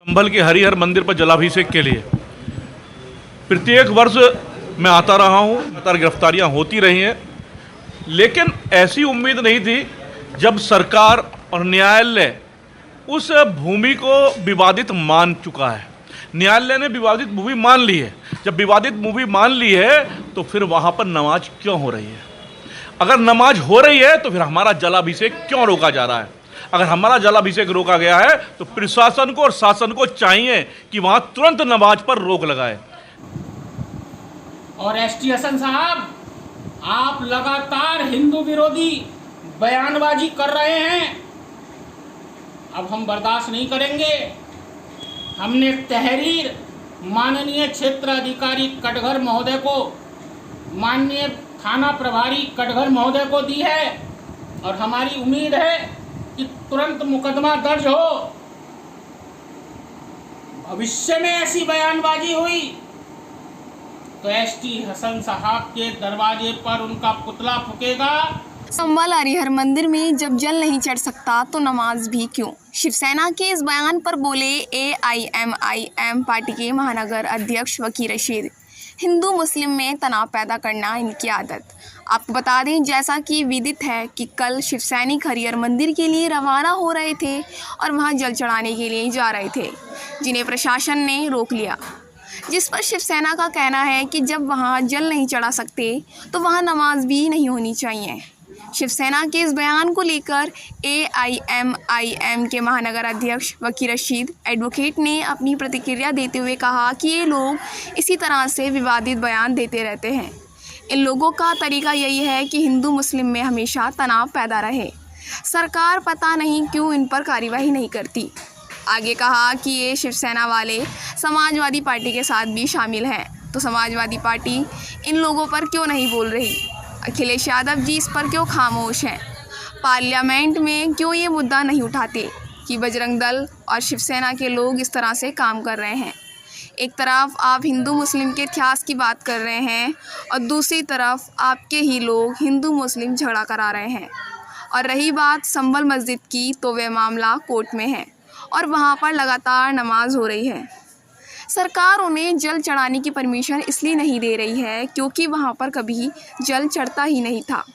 संभल के हरिहर मंदिर पर जलाभिषेक के लिए प्रत्येक वर्ष मैं आता रहा हूँ। लगातार गिरफ्तारियाँ होती रही हैं, लेकिन ऐसी उम्मीद नहीं थी जब सरकार और न्यायालय उस भूमि को विवादित मान चुका है। न्यायालय ने विवादित भूमि मान ली है। जब विवादित भूमि मान ली है तो फिर वहाँ पर नमाज क्यों हो रही है? अगर नमाज हो रही है तो फिर हमारा जलाभिषेक क्यों रोका जा रहा है? अगर हमारा जलाभिषेक रोका गया है तो प्रशासन को और शासन को चाहिए कि वहाँ तुरंत नमाज पर रोक लगाए। और एसटी हसन साहब, आप लगातार हिंदू विरोधी बयानबाजी कर रहे हैं। अब हम बर्दाश्त नहीं करेंगे। हमने तहरीर माननीय क्षेत्र अधिकारी कटघर महोदय को, माननीय थाना प्रभारी कटघर महोदय को दी है और हमारी उम्मीद है कि तुरंत मुकदमा दर्ज हो। भविष्य में ऐसी बयानबाजी हुई तो एसटी हसन साहब के दरवाजे पर उनका पुतला फूकेगा। संभल हरिहर मंदिर में जब जल नहीं चढ़ सकता तो नमाज भी क्यों? शिवसेना के इस बयान पर बोले AIMIM पार्टी के महानगर अध्यक्ष वकील रशीद। हिंदू मुस्लिम में तनाव पैदा करना इनकी आदत। आपको बता दें, जैसा कि विदित है कि कल शिव सैनिक हरिहर मंदिर के लिए रवाना हो रहे थे और वहां जल चढ़ाने के लिए जा रहे थे, जिन्हें प्रशासन ने रोक लिया, जिस पर शिवसेना का कहना है कि जब वहां जल नहीं चढ़ा सकते तो वहां नमाज भी नहीं होनी चाहिए। शिवसेना के इस बयान को लेकर AIMIM के महानगर अध्यक्ष वकील रशीद एडवोकेट ने अपनी प्रतिक्रिया देते हुए कहा कि ये लोग इसी तरह से विवादित बयान देते रहते हैं। इन लोगों का तरीका यही है कि हिंदू मुस्लिम में हमेशा तनाव पैदा रहे। सरकार पता नहीं क्यों इन पर कार्रवाई नहीं करती। आगे कहा कि ये शिवसेना वाले समाजवादी पार्टी के साथ भी शामिल हैं, तो समाजवादी पार्टी इन लोगों पर क्यों नहीं बोल रही? अखिलेश यादव जी इस पर क्यों खामोश हैं? पार्लियामेंट में क्यों ये मुद्दा नहीं उठाते कि बजरंग दल और शिवसेना के लोग इस तरह से काम कर रहे हैं? एक तरफ आप हिंदू मुस्लिम के इतिहास की बात कर रहे हैं और दूसरी तरफ आपके ही लोग हिंदू मुस्लिम झगड़ा करा रहे हैं। और रही बात संभल मस्जिद की, तो वह मामला कोर्ट में है और वहाँ पर लगातार नमाज हो रही है। सरकार उन्हें जल चढ़ाने की परमिशन इसलिए नहीं दे रही है क्योंकि वहाँ पर कभी जल चढ़ता ही नहीं था।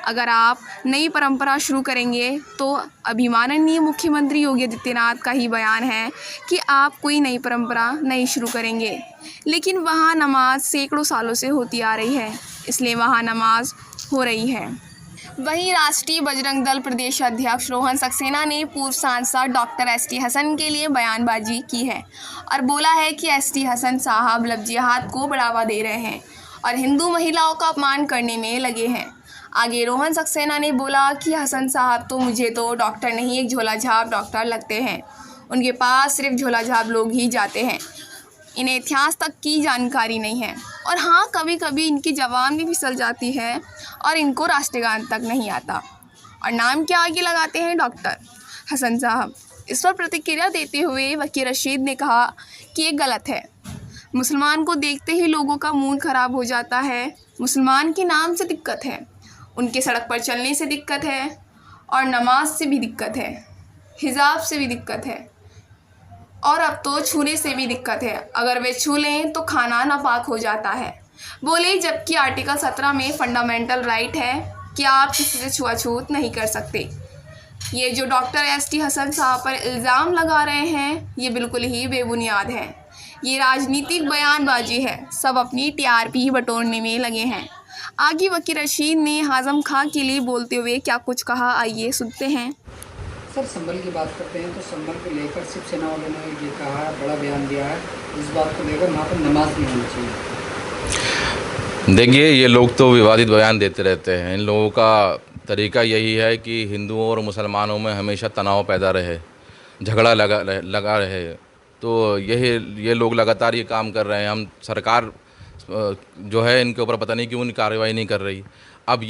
अगर आप नई परंपरा शुरू करेंगे तो अभी माननीय मुख्यमंत्री योगी आदित्यनाथ का ही बयान है कि आप कोई नई परंपरा नहीं शुरू करेंगे, लेकिन वहाँ नमाज सैकड़ों सालों से होती आ रही है, इसलिए वहाँ नमाज हो रही है। वहीं राष्ट्रीय बजरंग दल प्रदेश अध्यक्ष रोहन सक्सेना ने पूर्व सांसद डॉक्टर एसटी हसन के लिए बयानबाजी की है और बोला है कि एसटी हसन साहब लव जिहाद को बढ़ावा दे रहे हैं और हिंदू महिलाओं का अपमान करने में लगे हैं। आगे रोहन सक्सेना ने बोला कि हसन साहब तो मुझे तो डॉक्टर नहीं, एक झोलाझाप डॉक्टर लगते हैं। उनके पास सिर्फ झोलाझाप लोग ही जाते हैं, इन्हें इतिहास तक की जानकारी नहीं है। और हाँ, कभी कभी इनकी ज़बान भी फिसल जाती है और इनको राष्ट्रगान तक नहीं आता और नाम क्या आगे लगाते हैं डॉक्टर हसन साहब। इस पर प्रतिक्रिया देते हुए वकील रशीद ने कहा कि ये गलत है। मुसलमान को देखते ही लोगों का मूड ख़राब हो जाता है। मुसलमान के नाम से दिक्कत है, उनके सड़क पर चलने से दिक्कत है और नमाज से भी दिक्कत है, हिजाब से भी दिक्कत है और अब तो छूने से भी दिक्कत है। अगर वे छू लें तो खाना नापाक हो जाता है। बोले जबकि आर्टिकल 17 में फंडामेंटल राइट है कि आप किसी से छुआछूत नहीं कर सकते। ये जो डॉक्टर एसटी हसन साहब पर इल्ज़ाम लगा रहे हैं ये बिल्कुल ही बेबुनियाद है। ये राजनीतिक बयानबाजी है, सब अपनी टीआरपी बटोरने में लगे हैं। आगे वकील रशीद ने हाज़म खां के लिए बोलते हुए क्या कुछ कहा, आइए सुनते हैं। सर, संभल की बात करते हैं तो संभल को लेकर शिवसेना वालों ने ये कहा है, बड़ा बयान दिया है इस बात को लेकर वहाँ पर नमाज नहीं होनी चाहिए। देखिए, ये लोग तो विवादित बयान देते रहते हैं। इन लोगों का तरीका यही है कि हिंदुओं और मुसलमानों में हमेशा तनाव पैदा रहे, झगड़ा लगा रहे। तो ये लोग लगातार ये काम कर रहे हैं। हम सरकार जो है इनके ऊपर पता नहीं क्यों कार्रवाई नहीं कर रही। अब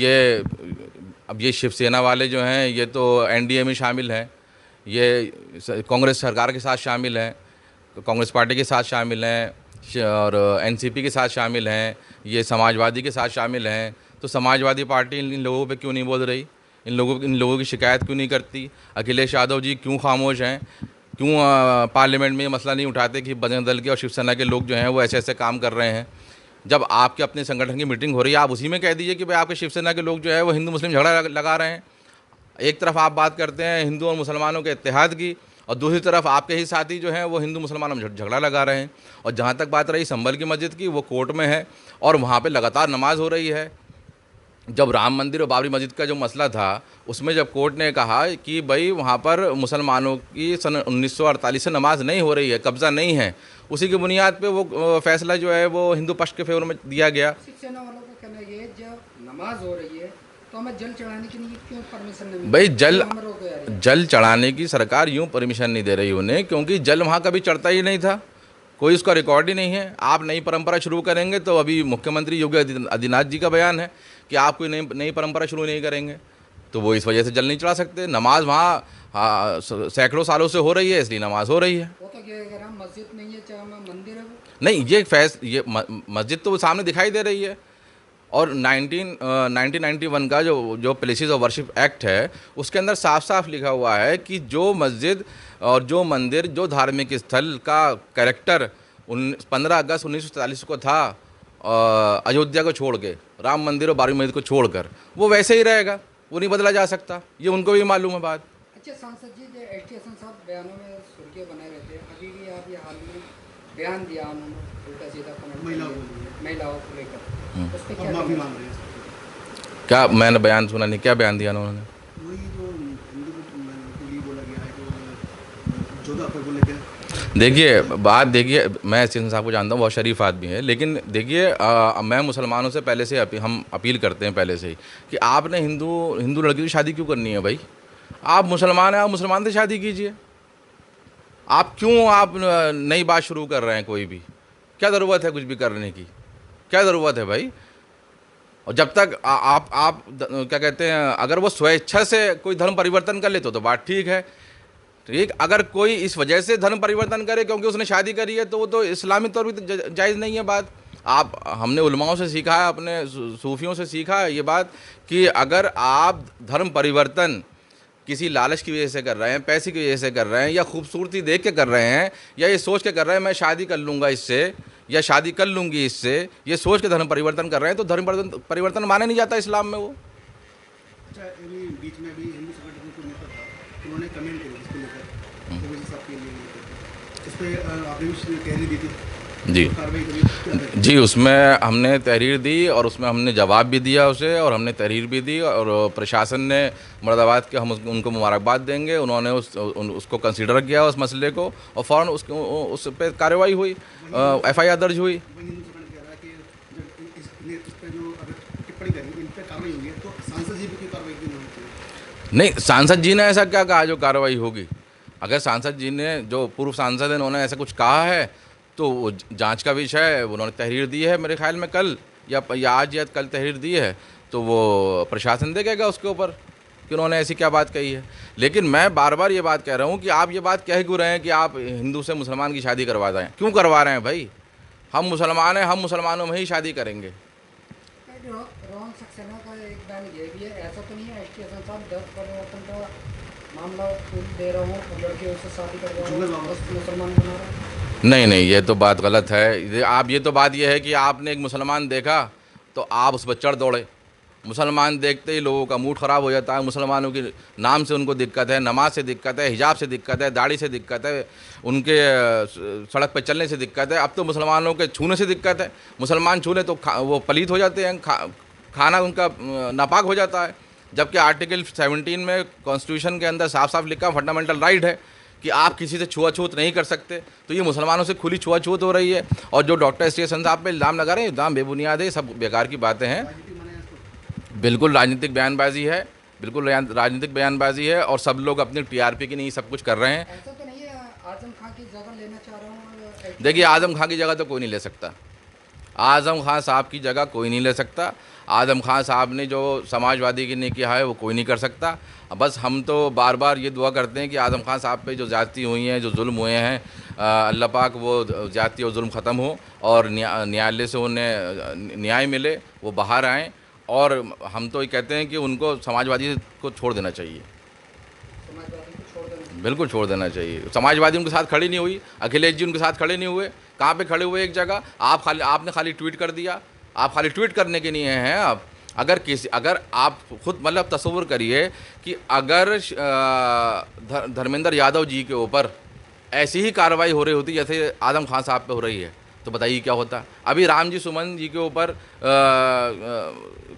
ये शिवसेना वाले जो हैं ये तो एनडीए में शामिल हैं, ये कांग्रेस सरकार के साथ शामिल हैं, कांग्रेस पार्टी के साथ शामिल हैं और एनसीपी के साथ शामिल हैं, ये समाजवादी के साथ शामिल हैं। तो समाजवादी पार्टी इन लोगों पे क्यों नहीं बोल रही? इन लोगों की शिकायत क्यों नहीं करती? अखिलेश यादव जी क्यों खामोश हैं? क्यों पार्लियामेंट में ये मसला नहीं उठाते कि बजरंग दल के और शिवसेना के लोग जो हैं वो ऐसे ऐसे काम कर रहे हैं। जब आपके अपने संगठन की मीटिंग हो रही है, आप उसी में कह दीजिए कि भाई आपके शिवसेना के लोग जो है वो हिंदू मुस्लिम झगड़ा लगा रहे हैं। एक तरफ आप बात करते हैं हिंदू और मुसलमानों के इत्तेहाद की, और दूसरी तरफ आपके ही साथी जो हैं वो हिंदू मुसलमानों में झगड़ा लगा रहे हैं। और जहाँ तक बात रही संभल की मस्जिद की, वो कोर्ट में है और वहाँ पे लगातार नमाज हो रही है। जब राम मंदिर और बाबरी मस्जिद का जो मसला था, उसमें जब कोर्ट ने कहा कि भाई वहाँ पर मुसलमानों की सन 1948 से नमाज नहीं हो रही है, कब्ज़ा नहीं है, उसी की बुनियाद पे वो फैसला जो है वो हिंदू पक्ष के फेवर में दिया गया। शिवसेना वालों का कहना ये है, जब नमाज हो रही है तो हमें जल चढ़ाने की नहीं, क्यों परमिशन नहीं मिली? भाई जल चढ़ाने की सरकार यूँ परमिशन नहीं दे रही उन्हें, क्योंकि जल वहाँ कभी चढ़ता ही नहीं था, कोई उसका रिकॉर्ड ही नहीं है। आप नई परंपरा शुरू करेंगे तो अभी मुख्यमंत्री योगी आदित्यनाथ जी का बयान है कि आप कोई नई परंपरा शुरू नहीं करेंगे, तो वो इस वजह से जल नहीं चढ़ा सकते। नमाज वहाँ सैकड़ों सालों से हो रही है, इसलिए नमाज हो रही है। वो तो क्या कह रहा है, मस्जिद नहीं है चाहे मंदिर है वो? नहीं, ये मस्जिद तो सामने दिखाई दे रही है। और 1991 का जो प्लेसेस ऑफ वर्शिप एक्ट है, उसके अंदर साफ साफ लिखा हुआ है कि जो मस्जिद और जो मंदिर, जो धार्मिक स्थल का कैरेक्टर 15 अगस्त 1947 को था अयोध्या को छोड़ के, राम मंदिर और बाबरी मस्जिद को छोड़कर, वो वैसे ही रहेगा, वो नहीं बदला जा सकता। ये उनको भी मालूम है बात। अच्छा सांसद जी, जो एच.टी. हसन साहब बयानों में सुर्खियाँ बनाए रहते हैं, अभी भी आप ये हाल में बयान दिया उन्होंने उल्टा सीधा महिलाओं को लेकर, उस पर क्या माफी मांग रहे हैं? क्या मैंने बयान सुना नहीं, क्या बयान दिया उन्होंने? वही जो हिंदू को बोला गया है, जो 14 अप्रैल को लेकर। देखिए मैं स्टेशन साहब को जानता हूँ, बहुत शरीफ आदमी है, लेकिन देखिए मैं मुसलमानों से पहले से हम अपील करते हैं पहले से ही कि आपने हिंदू लड़की की शादी क्यों करनी है भाई? आप मुसलमान हैं, आप मुसलमान से शादी कीजिए। आप नई बात शुरू कर रहे हैं? कोई भी क्या ज़रूरत है कुछ भी करने की? क्या ज़रूरत है भाई? और जब तक आप क्या कहते हैं, अगर वो स्वेच्छा से कोई धर्म परिवर्तन कर ले तो बात ठीक है, ठीक। अगर कोई इस वजह से धर्म परिवर्तन करे क्योंकि उसने शादी करी है, तो वो तो इस्लामी तौर पर जायज़ नहीं है बात। हमने उलमाओं से सीखा है, अपने सूफियों से सीखा है ये बात कि अगर आप धर्म परिवर्तन किसी लालच की वजह से कर रहे हैं, पैसे की वजह से कर रहे हैं, या खूबसूरती देख के कर रहे हैं, या ये सोच के कर रहे हैं मैं शादी कर लूँगा इससे या शादी कर लूँगी इससे, ये सोच के धर्म परिवर्तन कर रहे हैं, तो धर्म परिवर्तन माने नहीं जाता इस्लाम में वो। अच्छा, बीच में भी हिंदू संगठन को नेता था, उन्होंने कमेंट किया इसको लेकर, इस पर आपने भी तहरीर दी थी जी, उसमें हमने तहरीर दी और उसमें हमने जवाब भी दिया उसे, और हमने तहरीर भी दी, और प्रशासन ने मुरादाबाद के हम उनको मुबारकबाद देंगे, उन्होंने उसको कंसीडर किया उस मसले को, और फ़ौरन उस पर कार्रवाई हुई, FIR दर्ज हुई। नहीं, सांसद जी ने ऐसा क्या कहा जो कार्रवाई होगी? अगर सांसद जी ने, जो पूर्व सांसद हैं, उन्होंने ऐसा कुछ कहा है तो वो जांच का विषय है। उन्होंने तहरीर दी है मेरे ख्याल में कल या आज या कल तहरीर दी है, तो वो प्रशासन देखेगा उसके ऊपर कि उन्होंने ऐसी क्या बात कही है। लेकिन मैं बार बार ये बात कह रहा हूँ कि आप ये बात कह क्यों रहे हैं कि आप हिंदू से मुसलमान की शादी करवा दें? क्यों करवा रहे हैं भाई? हम मुसलमान हैं, हम मुसलमानों में ही शादी करेंगे। रोहन सक्सेना का एक बयान ये भी है, ऐसा तो नहीं है एच.टी. हसन साहब धर्म परिवर्तन का मामला दे रहा हूँ, लड़कियों से शादी करवा रहा हूँ, मुसलमान बना रहा हूँ? नहीं, ये तो बात गलत है। ये तो बात ये है कि आपने एक मुसलमान देखा तो आप उस पर चढ़ दौड़े। मुसलमान देखते ही लोगों का मूड ख़राब हो जाता है। मुसलमानों के नाम से उनको दिक्कत है, नमाज से दिक्कत है, हिजाब से दिक्कत है, दाढ़ी से दिक्कत है, उनके सड़क पर चलने से दिक्कत है, अब तो मुसलमानों के छूने से दिक्कत है। मुसलमान छू ले तो वो पलीत हो जाते हैं, खाना उनका नापाक हो जाता है। जबकि आर्टिकल 17 में कॉन्स्टिट्यूशन के अंदर साफ साफ लिखा फंडामेंटल राइट है कि आप किसी से छुआछूत नहीं कर सकते। तो ये मुसलमानों से खुली छुआछूत हो रही है। और जो डॉक्टर एच.टी. हसन साहब पे इल्ज़ाम लगा रहे हैं, इल्ज़ाम बेबुनियाद है, सब बेकार की बातें हैं। बिल्कुल राजनीतिक बयानबाजी है, बिल्कुल राजनीतिक बयानबाजी है, और सब लोग अपनी TRP की नहीं सब कुछ कर रहे हैं। ऐसा तो नहीं है आजम खां की जगह लेना चाह रहा हूँ? देखिए, आजम खां की जगह तो कोई नहीं ले सकता। आजम खां साहब की जगह कोई नहीं ले सकता। आजम खां साहब ने जो समाजवादी की नहीं किया है वो कोई नहीं कर सकता। बस हम तो बार बार ये दुआ करते हैं कि आजम खां साहब पे जो ज़्यादती हुई हैं, जो जुल्म हुए हैं, अल्लाह पाक वो ज़्यादती और जुल्म ख़त्म हो और न्यायालय से उन्हें न्याय मिले, वो बाहर आएँ। और हम तो ये कहते हैं कि उनको समाजवादी को छोड़ देना चाहिए। समाजवादी को छोड़ देना चाहिए। बिल्कुल छोड़ देना चाहिए। समाजवादी उनके साथ खड़ी नहीं हुई, अखिलेश जी उनके साथ खड़े नहीं हुए। कहाँ पे खड़े हुए? एक जगह आपने खाली ट्वीट कर दिया। आप खाली ट्वीट करने के लिए हैं आप। अगर आप खुद मतलब तस्वीर करिए कि अगर धर्मेंद्र यादव जी के ऊपर ऐसी ही कार्रवाई हो रही होती जैसे आजम खान साहब पे हो रही है, तो बताइए क्या होता। अभी राम जी सुमन जी के ऊपर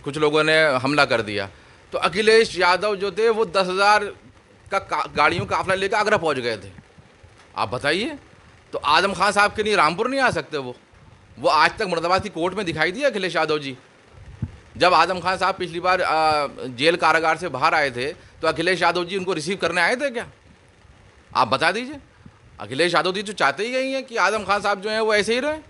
कुछ लोगों ने हमला कर दिया, तो अखिलेश यादव जो थे वो 10,000 का गाड़ियों का काफिला लेकर आगरा पहुंच गए थे। आप बताइए, तो आजम खान साहब के लिए रामपुर नहीं आ सकते? वो आज तक मुरादाबाद की कोर्ट में दिखाई दिया अखिलेश यादव जी? जब आजम खान साहब पिछली बार जेल कारागार से बाहर आए थे तो अखिलेश यादव जी उनको रिसीव करने आए थे क्या? आप बता दीजिए। अखिलेश यादव जी तो चाहते ही यही हैं कि आजम खान साहब जो हैं वो ऐसे ही रहें,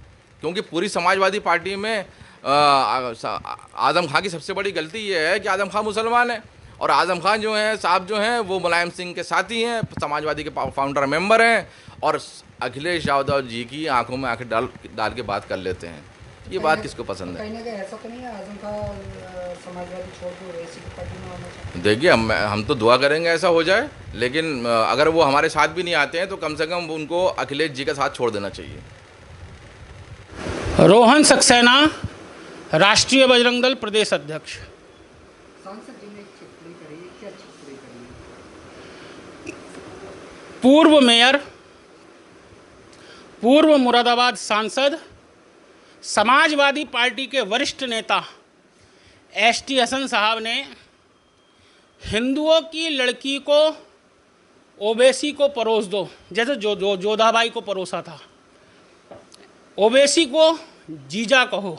क्योंकि पूरी समाजवादी पार्टी में आजम खान की सबसे बड़ी गलती ये है कि आजम खान मुसलमान है, और आजम खान जो हैं साहब जो हैं वो मुलायम सिंह के साथी हैं, समाजवादी के फाउंडर मेंबर हैं, और अखिलेश यादव जी की आंखों में आंखें डाल के बात कर लेते हैं। ये बात किसको पसंद है? कहीं ना कहीं ऐसा तो नहीं है आजम खान समाजवादी छोड़ के ऐसी पार्टी में आना चाहिए? देखिए, हम तो दुआ करेंगे ऐसा हो जाए, लेकिन अगर वो हमारे साथ भी नहीं आते हैं तो कम से कम उनको अखिलेश जी का साथ छोड़ देना चाहिए। रोहन सक्सेना, राष्ट्रीय बजरंग दल प्रदेश अध्यक्ष। सांसद जी ने एक टिप्पणी करी, क्या टिप्पणी करी? पूर्व मेयर, पूर्व मुरादाबाद सांसद, समाजवादी पार्टी के वरिष्ठ नेता एसटी हसन साहब ने हिंदुओं की लड़की को ओवैसी को परोस दो, जैसे जोधाबाई को परोसा था, ओवैसी को जीजा कहो,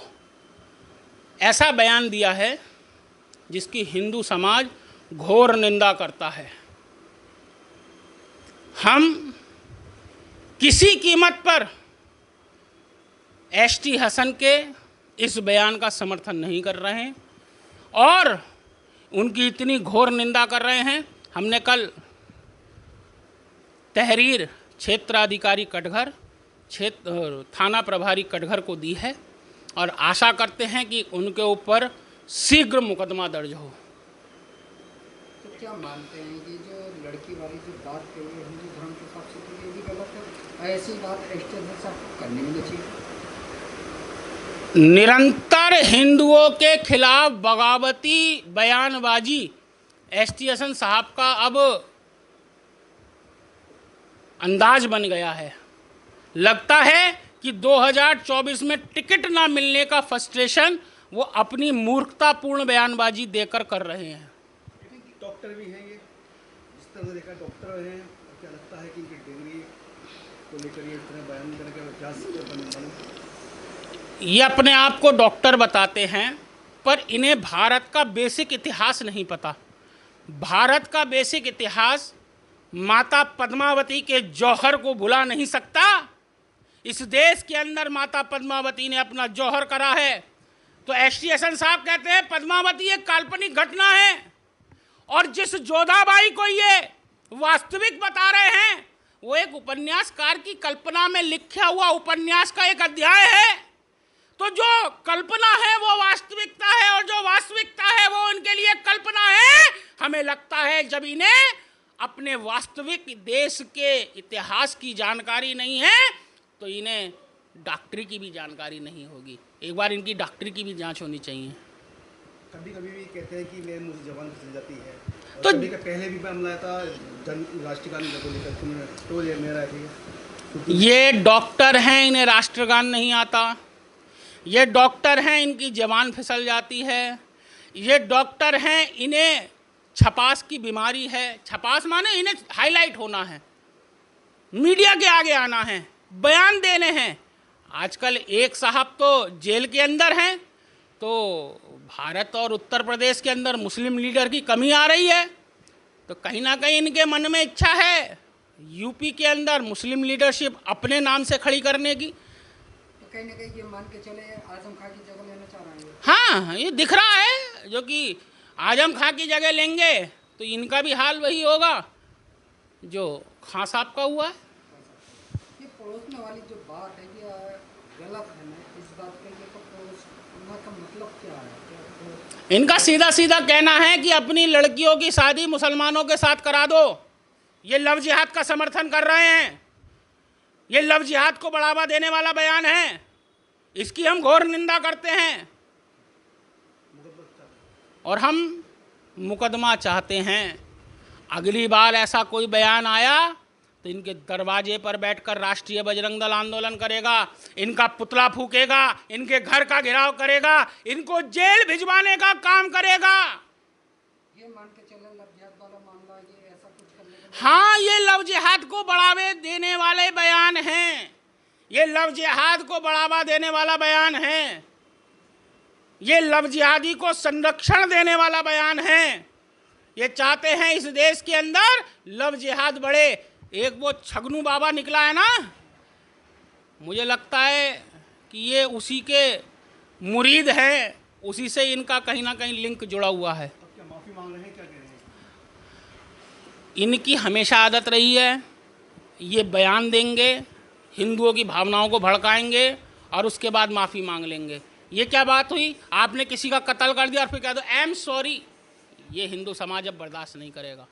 ऐसा बयान दिया है जिसकी हिंदू समाज घोर निंदा करता है। हम किसी कीमत पर एसटी हसन के इस बयान का समर्थन नहीं कर रहे हैं और उनकी इतनी घोर निंदा कर रहे हैं। हमने कल तहरीर क्षेत्राधिकारी कटघर, थाना प्रभारी कटघर को दी है और आशा करते हैं कि उनके ऊपर शीघ्र मुकदमा दर्ज हो। तो क्या मानते हैं कि जो लड़की वाली जो बात कही है हिंदू धर्म के हिसाब से, तो ये भी गलत है? ऐसी बात एसटी हसन साहब करनी नहीं चाहिए। निरंतर हिंदुओं के खिलाफ बगावती बयानबाजी एसटी हसन साहब का अब अंदाज बन गया है। लगता है कि 2024 में टिकट ना मिलने का फ्रस्ट्रेशन वो अपनी मूर्खतापूर्ण बयानबाजी देकर कर रहे हैं। डॉक्टर भी हैं ये, जिस तरह से देखा डॉक्टर हैं, क्या लगता है कि इनकी डिग्री को लेकर ये इतना बयान करके क्या ये अपने आप को डॉक्टर बताते हैं, पर इन्हें भारत का बेसिक इतिहास नहीं पता। भारत का बेसिक इतिहास माता पद्मावती के जौहर को भुला नहीं सकता। इस देश के अंदर माता पद्मावती ने अपना जौहर करा है। तो एसटी हसन साहब कहते हैं पद्मावती एक काल्पनिक घटना है, और जिस जोधाबाई को ये वास्तविक बता रहे हैं वो एक उपन्यासकार की कल्पना में लिखा हुआ उपन्यास का एक अध्याय है। तो जो कल्पना है वो वास्तविकता है, और जो वास्तविकता है वो उनके लिए कल्पना है। हमें लगता है जब इन्हें अपने वास्तविक देश के इतिहास की जानकारी नहीं है तो इन्हें डॉक्टरी की भी जानकारी नहीं होगी। एक बार इनकी डॉक्टरी की भी जांच होनी चाहिए। कभी कभी भी कहते हैं कि मेरे मुंह से जबान फिसल जाती है, तो कभी का पहले भी मामला था राष्ट्रीय गान को लेकर, तो ये मेरा है। ये डॉक्टर हैं, इन्हें राष्ट्रगान नहीं आता। ये डॉक्टर हैं, इनकी जबान फिसल जाती है। ये डॉक्टर हैं, इन्हें छपास की बीमारी है। छपास माने इन्हें हाईलाइट होना है, मीडिया के आगे आना है, बयान देने हैं। आजकल एक साहब तो जेल के अंदर हैं, तो भारत और उत्तर प्रदेश के अंदर मुस्लिम लीडर की कमी आ रही है, तो कहीं ना कहीं इनके मन में इच्छा है यूपी के अंदर मुस्लिम लीडरशिप अपने नाम से खड़ी करने की। तो कहीं ना कहीं ये मान के चले आजम खान की जगह लेना चाह रहे हैं। हाँ, ये दिख रहा है, जो कि आजम खान की जगह लेंगे तो इनका भी हाल वही होगा जो खां साहब का हुआ है। ये परोसने वाली जो बात है ये गलत है ना, इस बात के लिए तो परोसना का मतलब क्या है? इनका सीधा सीधा कहना है कि अपनी लड़कियों की शादी मुसलमानों के साथ करा दो। ये लव जिहाद का समर्थन कर रहे हैं। ये लव जिहाद को बढ़ावा देने वाला बयान है, इसकी हम घोर निंदा करते हैं और हम मुकदमा चाहते हैं। अगली बार ऐसा कोई बयान आया तो इनके दरवाजे पर बैठकर राष्ट्रीय बजरंग दल आंदोलन करेगा, इनका पुतला फूकेगा, इनके घर का घेराव करेगा, इनको जेल भिजवाने का काम करेगा। ये मान के चले लव जिहाद वाला मामला, ये ऐसा कुछ करने का हाँ, ये लव जिहाद को बढ़ावे देने वाले बयान हैं, ये लव जिहाद को बढ़ावा देने वाला बयान है, ये लव जिहादी को संरक्षण देने वाला बयान है। ये चाहते हैं इस देश के अंदर लव जिहाद बढ़े। एक वो छगनू बाबा निकला है ना, मुझे लगता है कि ये उसी के मुरीद हैं, उसी से इनका कहीं ना कहीं लिंक जुड़ा हुआ है। अब क्या माफ़ी मांग रहे हैं, क्या कह रहे हैं? इनकी हमेशा आदत रही है, ये बयान देंगे, हिंदुओं की भावनाओं को भड़काएंगे और उसके बाद माफ़ी मांग लेंगे। ये क्या बात हुई, आपने किसी का कत्ल कर दिया और फिर कह दो आई एम सॉरी। ये हिंदू समाज अब बर्दाश्त नहीं करेगा।